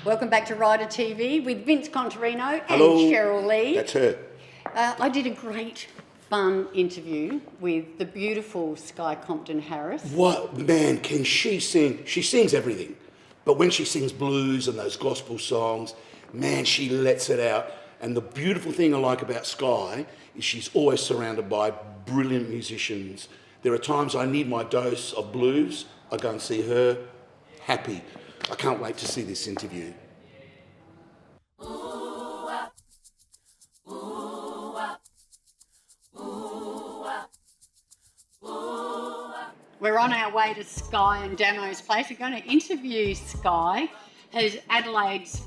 Welcome back to Rider TV with Vince Contarino and Hello. Cheryl Lee. That's her. I did a great, fun interview with the beautiful Zkye Compson-Harris. What, man, can she sing? She sings everything. But when she sings blues and those gospel songs, man, she lets it out. And the beautiful thing I like about Zkye is she's always surrounded by brilliant musicians. There are times I need my dose of blues. I go and see her, happy. I can't wait to see this interview. We're on our way to Zkye and Damo's place. We're going to interview Zkye, who's Adelaide's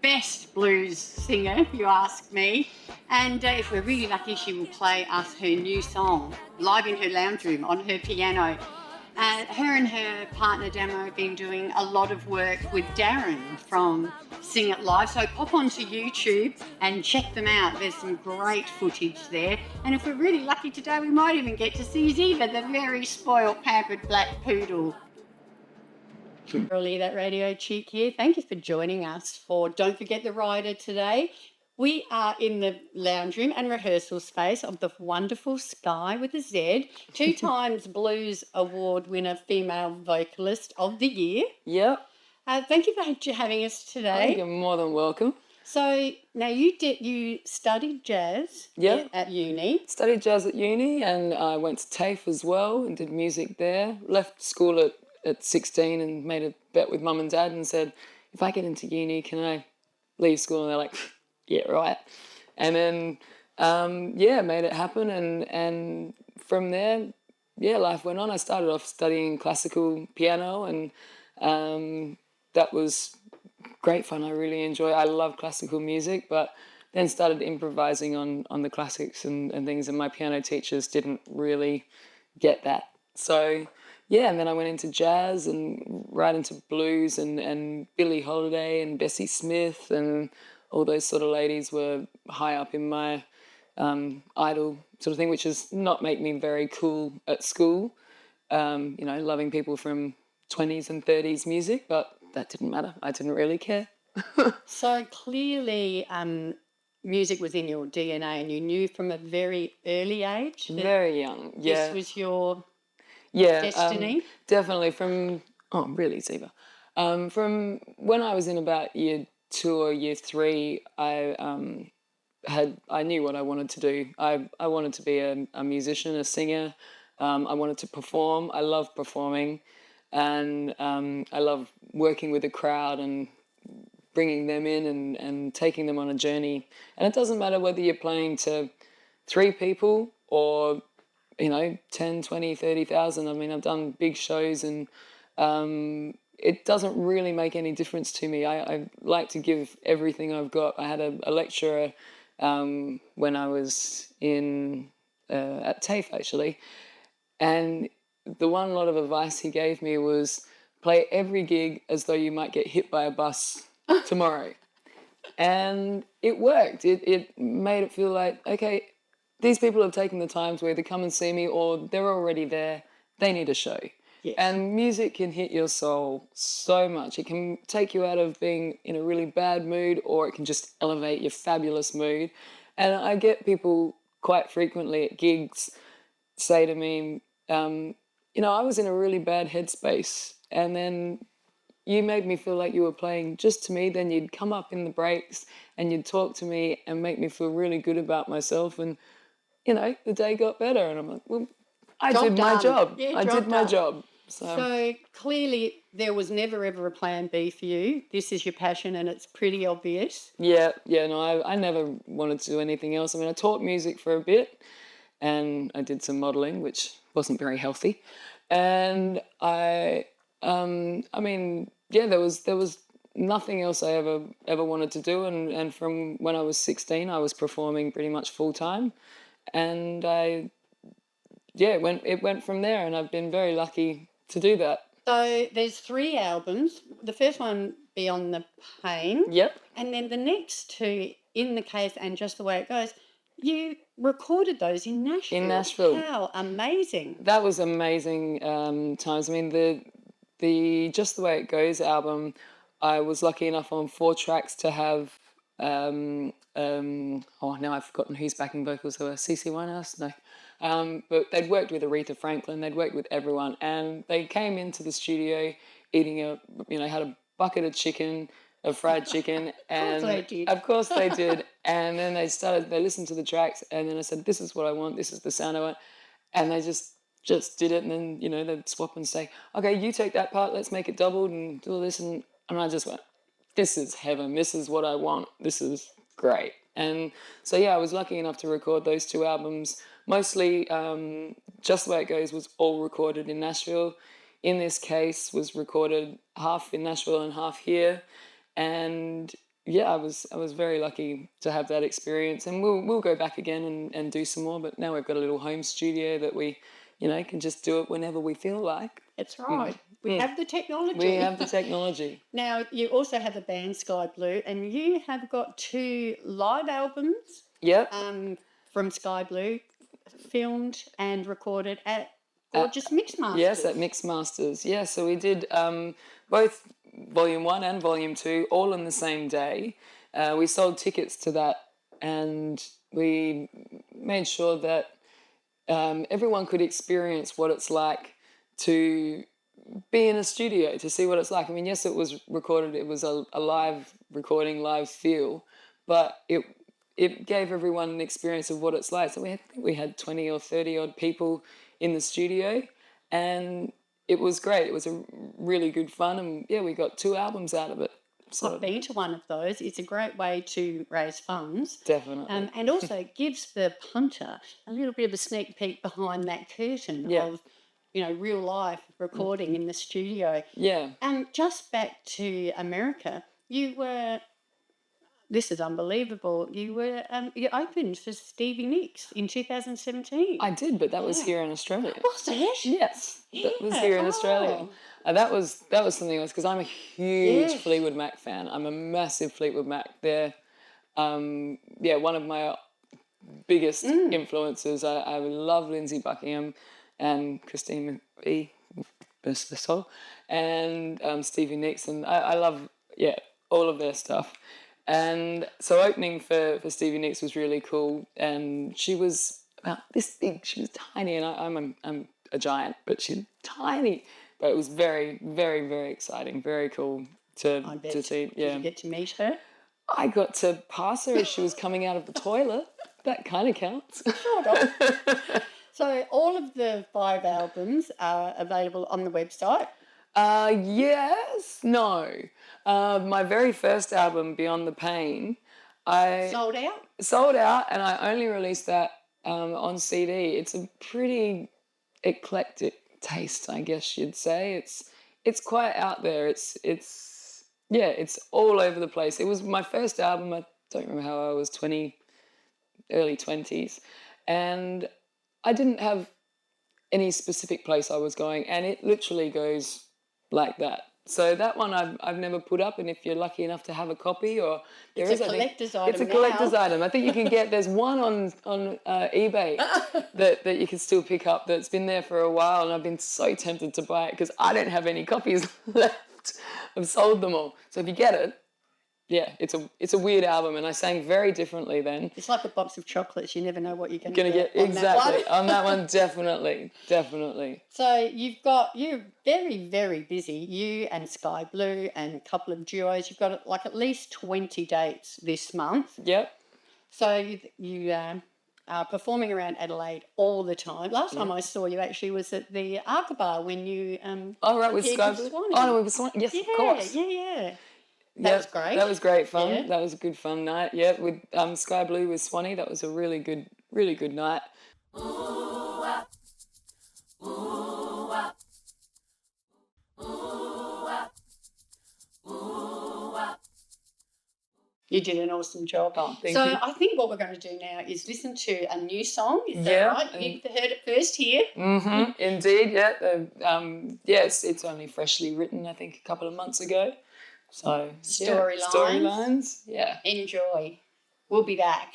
best blues singer, if you ask me. And if we're really lucky, she will play us her new song live in her lounge room on her piano. Her and her partner Damo have been doing a lot of work with Darren from Sing It Live. So pop onto YouTube and check them out. There's some great footage there. And if we're really lucky today, we might even get to see Ziva, the very spoiled, pampered black poodle. Early, that radio chick here. Thank you for joining us for Don't Forget the Rider today. We are in the lounge room and rehearsal space of the wonderful Zkye with a Z, 2 times Blues Award winner, female vocalist of the year. Yep. Thank you for having us today. You're more than welcome. So now you studied jazz at uni. Studied jazz at uni, and I went to TAFE as well and did music there. Left school at 16 and made a bet with mum and dad and said, if I get into uni, can I leave school? And they're like, yeah, right. And then, made it happen. And from there, life went on. I started off studying classical piano, and that was great fun. I really I love classical music, but then started improvising on the classics and things, and my piano teachers didn't really get that. So, and then I went into jazz and right into blues and Billie Holiday and Bessie Smith, and all those sort of ladies were high up in my idol sort of thing, which does not make me very cool at school, loving people from 20s and 30s music, but that didn't matter. I didn't really care. So clearly music was in your DNA and you knew from a very early age that very young, this was your destiny? Definitely from Ziva. From when I was in about year 2 or year 3, I knew what I wanted to do. I wanted to be a musician, a singer. I wanted to perform. I love performing, and I love working with a crowd and bringing them in and taking them on a journey. And it doesn't matter whether you're playing to 3 people or 10, 20, 30,000. I mean, I've done big shows, and it doesn't really make any difference to me. I like to give everything I've got. I had a lecturer when I was at TAFE, actually, and the one lot of advice he gave me was play every gig as though you might get hit by a bus tomorrow. And it worked. It made it feel like, okay, these people have taken the time to either come and see me or they're already there. They need a show. Yes. And music can hit your soul so much. It can take you out of being in a really bad mood, or it can just elevate your fabulous mood. And I get people quite frequently at gigs say to me, I was in a really bad headspace, and then you made me feel like you were playing just to me. Then you'd come up in the breaks and you'd talk to me and make me feel really good about myself. And, the day got better. And I'm like, well, I did my job. Yeah, I did my job. So clearly there was never ever a plan B for you. This is your passion and it's pretty obvious. I never wanted to do anything else. I mean, I taught music for a bit and I did some modelling, which wasn't very healthy. And there was nothing else I ever wanted to do. And from when I was 16, I was performing pretty much full time. And it went from there, and I've been very lucky to do that. So there's 3 albums. The first one, Beyond the Pain. Yep. And then the next 2, In the Case and Just the Way It Goes. You recorded those in Nashville. In Nashville. How amazing. That was amazing times. I mean, the Just the Way It Goes album I was lucky enough on 4 tracks to have, now I've forgotten who's backing vocals. There were CC Winehouse? No. But they'd worked with Aretha Franklin, they'd worked with everyone, and they came into the studio eating had a bucket of chicken, of fried chicken, and of course they did. And then they listened to the tracks, and then I said, this is what I want, this is the sound I want, and they just did it. And then they'd swap and say, okay, you take that part, let's make it doubled and do all this, and I just went, this is heaven, this is what I want, this is great. And so I was lucky enough to record those 2 albums. Mostly Just the Way It Goes was all recorded in Nashville. In this case was recorded half in Nashville and half here. And I was very lucky to have that experience. And we'll go back again and do some more, but now we've got a little home studio that we can just do it whenever we feel like. That's right. We have the technology. We have the technology. Now, you also have the band Sky Blue, and you have got 2 live albums. Yep. From Sky Blue, filmed and recorded at gorgeous Mix Masters. Yes, at Mix Masters. Yeah, so we did both Volume 1 and Volume 2 all on the same day. We sold tickets to that, and we made sure that everyone could experience what it's like to be in a studio, to see what it's like. I mean, yes, it was recorded, it was a live recording, live feel, but it gave everyone an experience of what it's like. So we had 20 or 30 odd people in the studio, and it was great. It was a really good fun, and we got 2 albums out of it. So I've been to one of those. It's a great way to raise funds. Definitely. And also gives the punter a little bit of a sneak peek behind that curtain of real life recording in the studio. Yeah. And just back to America, this is unbelievable. You opened for Stevie Nicks in 2017. I did, but that was here in Australia. Was it? Yes, that was here in Australia. That was something else, because I'm a huge Fleetwood Mac fan. I'm a massive Fleetwood Mac. They're one of my biggest influences. I love Lindsey Buckingham and Christine McVie, bless their soul, and Stevie Nicks, and I love all of their stuff. And so opening for Stevie Nicks was really cool, and she was about this big. She was tiny, and I'm a giant, but she's tiny. But it was very, very, very exciting, very cool to see. Yeah. Did you get to meet her? I got to pass her as she was coming out of the toilet. That kind of counts. Sort of. So all of the 5 albums are available on the website? Yes. No. My very first album, Beyond the Pain, I... Sold out, and I only released that on CD. It's a pretty eclectic taste, I guess you'd say. It's quite out there. It's all over the place. It was my first album. I don't remember how I was 20, early 20s, and I didn't have any specific place I was going, and it literally goes like that. So that one I've never put up, and if you're lucky enough to have a copy, or it's a collector's item. It's a collector's item. I think you can get. There's one on eBay that you can still pick up that's been there for a while, and I've been so tempted to buy it because I don't have any copies left. I've sold them all. So if you get it, it's a weird album, and I sang very differently then. It's like a box of chocolates. You never know what you're going to get. Exactly. On that one, definitely. So you're very, very busy. You and Sky Blue and a couple of duos. You've got like at least 20 dates this month. Yep. So you are performing around Adelaide all the time. Last time I saw you actually was at the archival when you with Sky Blue. With Swanee. Yes, of course. Yeah. That was great. That was great fun. Yeah. That was a good fun night. Yeah, with Sky Blue with Swanee. That was a really good night. You did an awesome job. Oh, thank you. So I think what we're going to do now is listen to a new song. Is that right? You've heard it first here. Mm-hmm. Indeed, yeah. Yes, it's only freshly written, I think, a couple of months ago. So storylines. Yeah. Enjoy. We'll be back.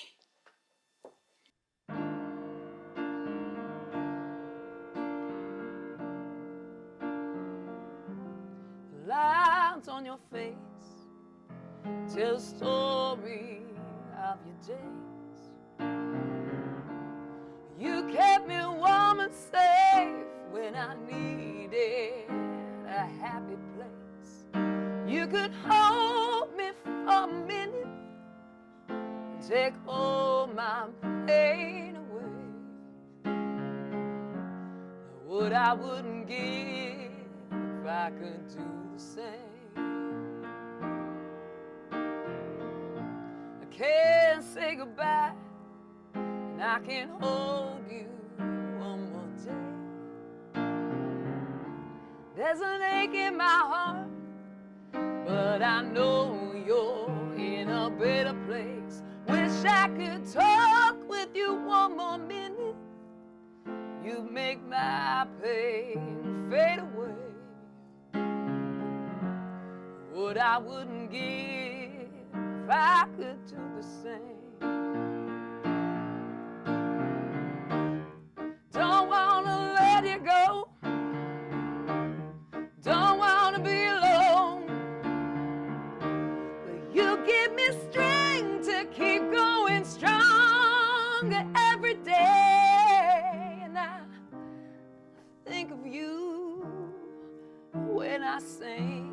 Lines on your face tell the story of your days. You kept me warm and safe when I needed a happy place. You could hold me for a minute and take all my pain away. What I wouldn't give if I could do the same. I can't say goodbye, and I can hold you one more day. There's an ache in my heart, but I know you're in a better place. Wish I could talk with you one more minute. You make my pain fade away. What I wouldn't give if I could do the same. Don't wanna let you go. Don't wanna be alone. But you give me strength to keep going stronger every day. And I think of you when I sing.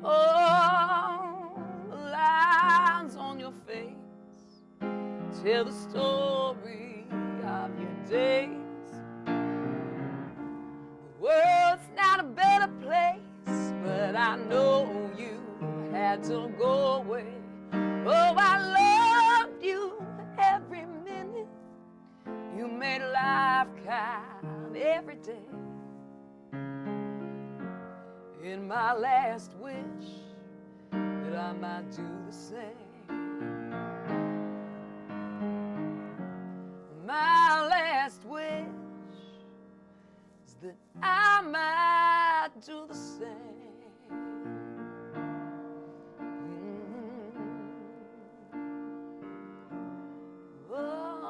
Oh, the lines on your face tell the story of your days. The world's not a better place, but I know you had to go away. Oh, I loved you every minute. You made life count every day. In my last wish, that I might do the same. My last wish is that I might do the same. Oh.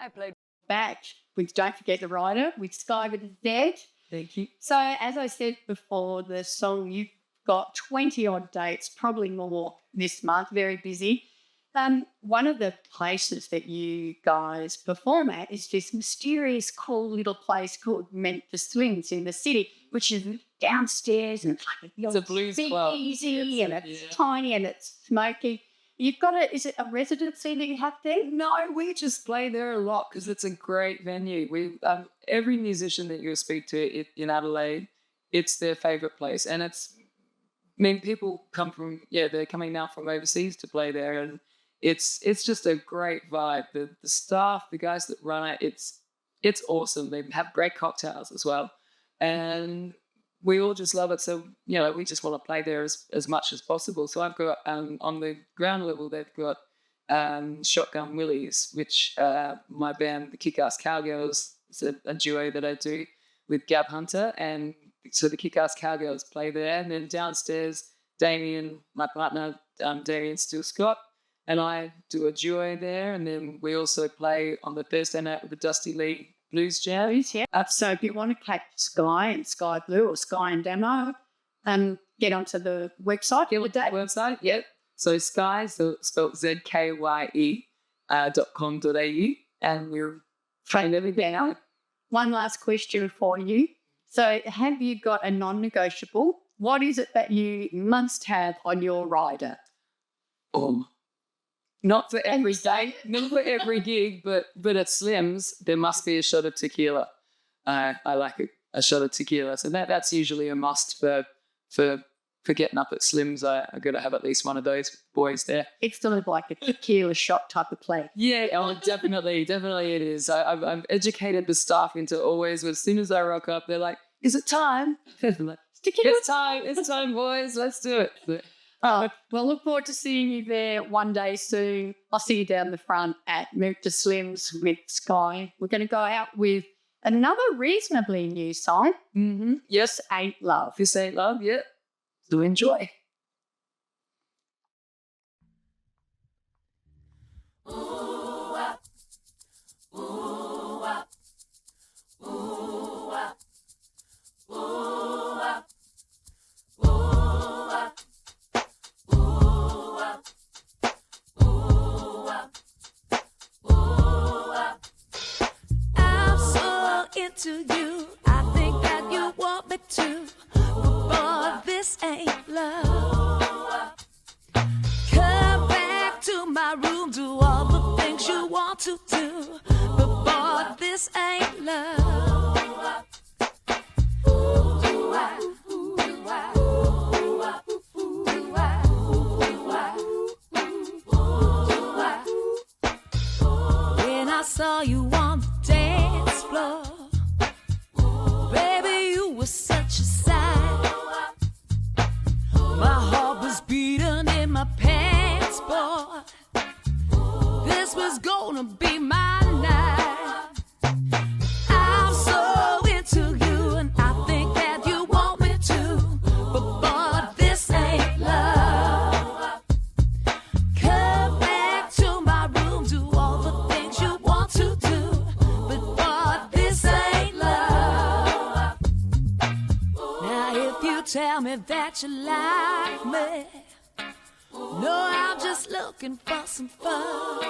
I played Back with Don't Forget the Rider with Zkye with Z. Thank you. So, as I said before, the song, you've got 20 odd dates, probably more this month, very busy. One of the places that you guys perform at is this mysterious, cool little place called Memphis Swings in the city, which is downstairs and It's a blues club. easy and it's tiny and it's smoky. You've got is it a residency that you have there? No, we just play there a lot because it's a great venue. We every musician that you speak to in Adelaide, it's their favourite place, and it's. I mean, people come from they're coming now from overseas to play there, and it's just a great vibe. The staff, the guys that run it, it's awesome. They have great cocktails as well, and we all just love it. So, we just want to play there as much as possible. So I've got, on the ground level, they've got Shotgun Willies, which my band, the Kick-Ass Cowgirls, is a duo that I do with Gab Hunter. And so the Kick-Ass Cowgirls play there. And then downstairs, Damien, my partner, Damien Steele Scott, and I do a duo there. And then we also play on the Thursday night with the Dusty Lee Blues Jam. Yeah. So if you want to catch Zkye and Zkye Blue or Zkye and Demo, get onto the website. Website, yep. So Zkye, so spelled ZKYE.com.au, and we're trying everything out. One last question for you. So have you got a non-negotiable? What is it that you must have on your rider? Not for every day, not for every gig, but at Slim's, there must be a shot of tequila. I like a shot of tequila. So that's usually a must for getting up at Slim's. I got to have at least one of those boys there. It's sort of like a tequila shot type of play. Yeah, definitely it is. I've educated the staff into always, as soon as I rock up, they're like, is it time? I'm like, it's time, boys, let's do it. Oh, well, look forward to seeing you there one day soon. I'll see you down the front at Memphis Slims with Zkye. We're going to go out with another reasonably new song. Mm-hmm. Yes, Ain't Love. This Ain't Love, yeah. So enjoy. Ooh, want to do, but boy, this ain't love. When I saw you on the dance floor, baby, you were such a sight. My heart was beating in my pants, boy. This was gonna be my night. I'm so into you, and I think that you want me to, but boy, this ain't love. Come back to my room, do all the things you want to do, but boy, this ain't love. Now if you tell me that you like me, no, I'm just looking for some fun.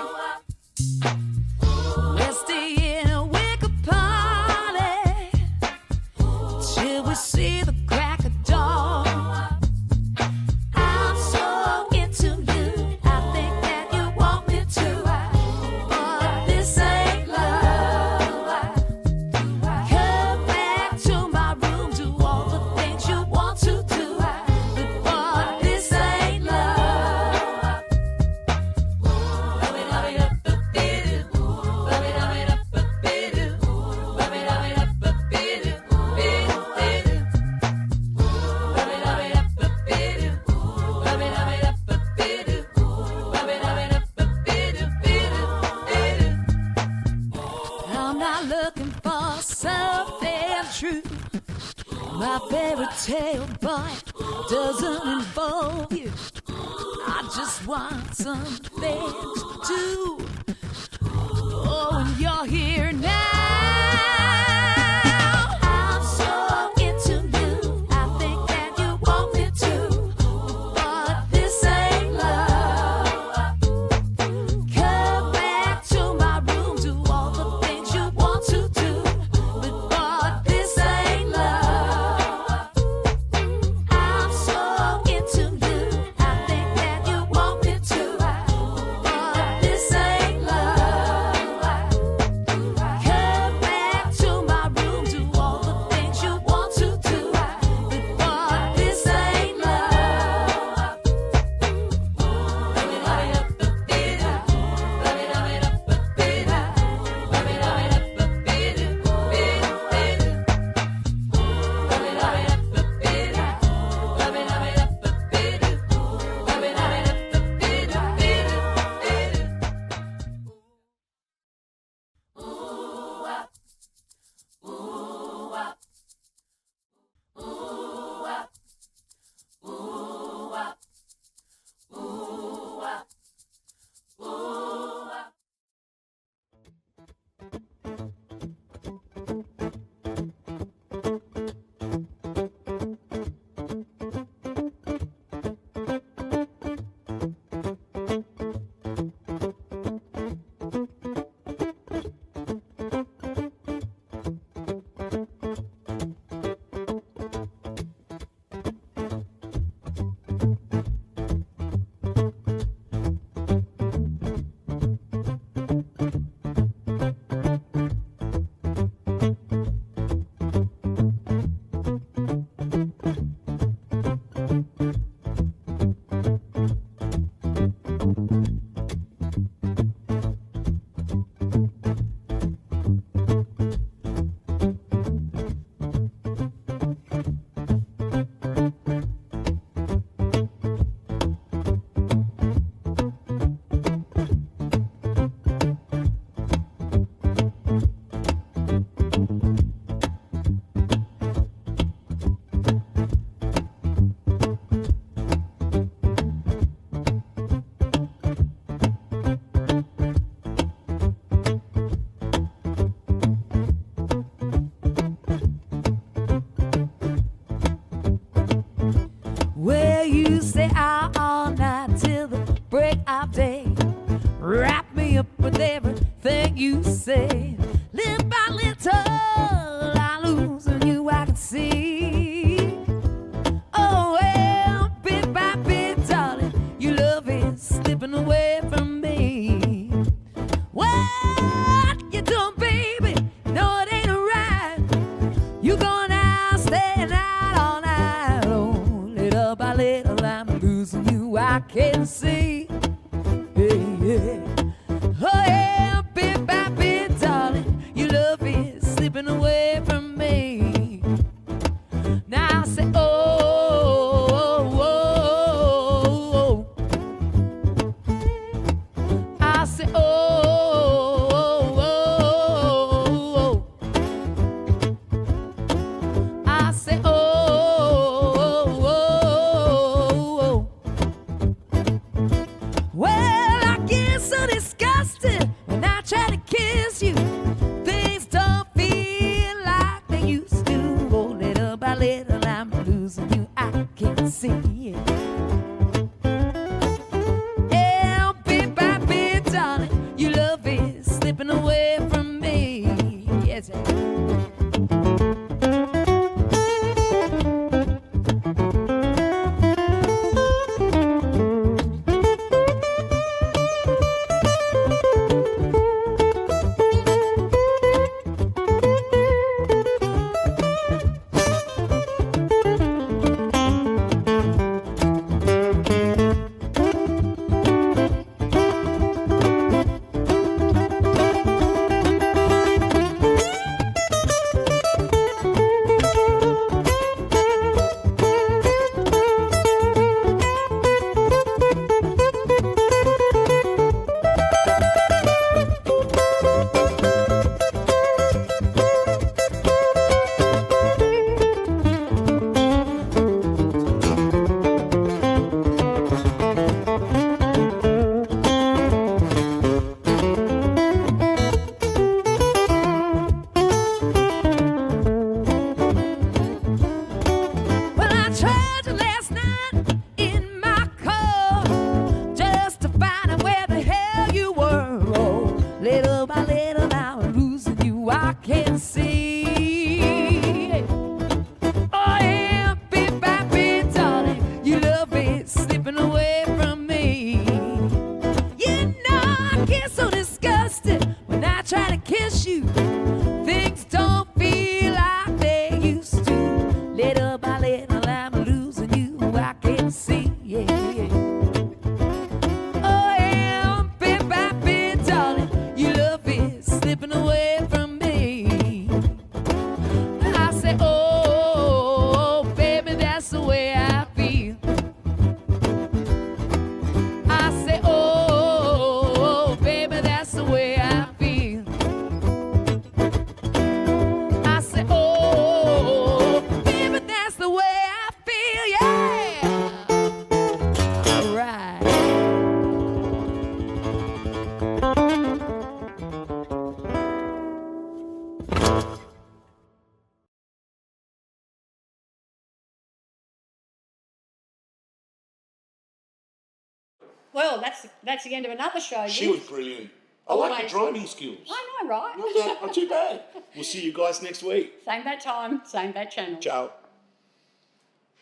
Let's stay in a wicked party till we see the crack of dawn. I'm so into you, I think that you want me to, but this ain't love. Come back to my room, do all the things you want to do, but this ain't love. I'm not looking for something true. My fairy tale boy doesn't involve you. I just want something to do. Oh, and you're here now. I'm so into you, I think that you want me to, but this ain't love. Come back to my room, do all the things you want to do, but boy, this ain't love. I'm so into you, I think that you want me to, but this ain't love. Come back to my room, do all the things you want to do, but boy, this ain't love. Well, you stay out all night till the break of day. Wrap me up with everything you say. Little by little, I lose on you, I can see. Oh, well, bit by bit, darling, your love is slipping away from me. Well, can see. Yeah, yeah. Oh yeah, bit by bit, darling, your love is slipping away from me. Now I say, oh, oh, oh, oh. I say, oh, oh, oh. I say, oh, oh, oh. Well, I get so disgusted when I try to kiss you. Things don't feel like they used to. Oh, little by little, I'm losing you. I can see it. Yeah, bit by bit, darling, your love is slipping away from me. Yes, Well, that's the end of another show. She was brilliant. I like your driving skills. I know, right? Not too bad. We'll see you guys next week. Same bat time, same bat channel. Ciao.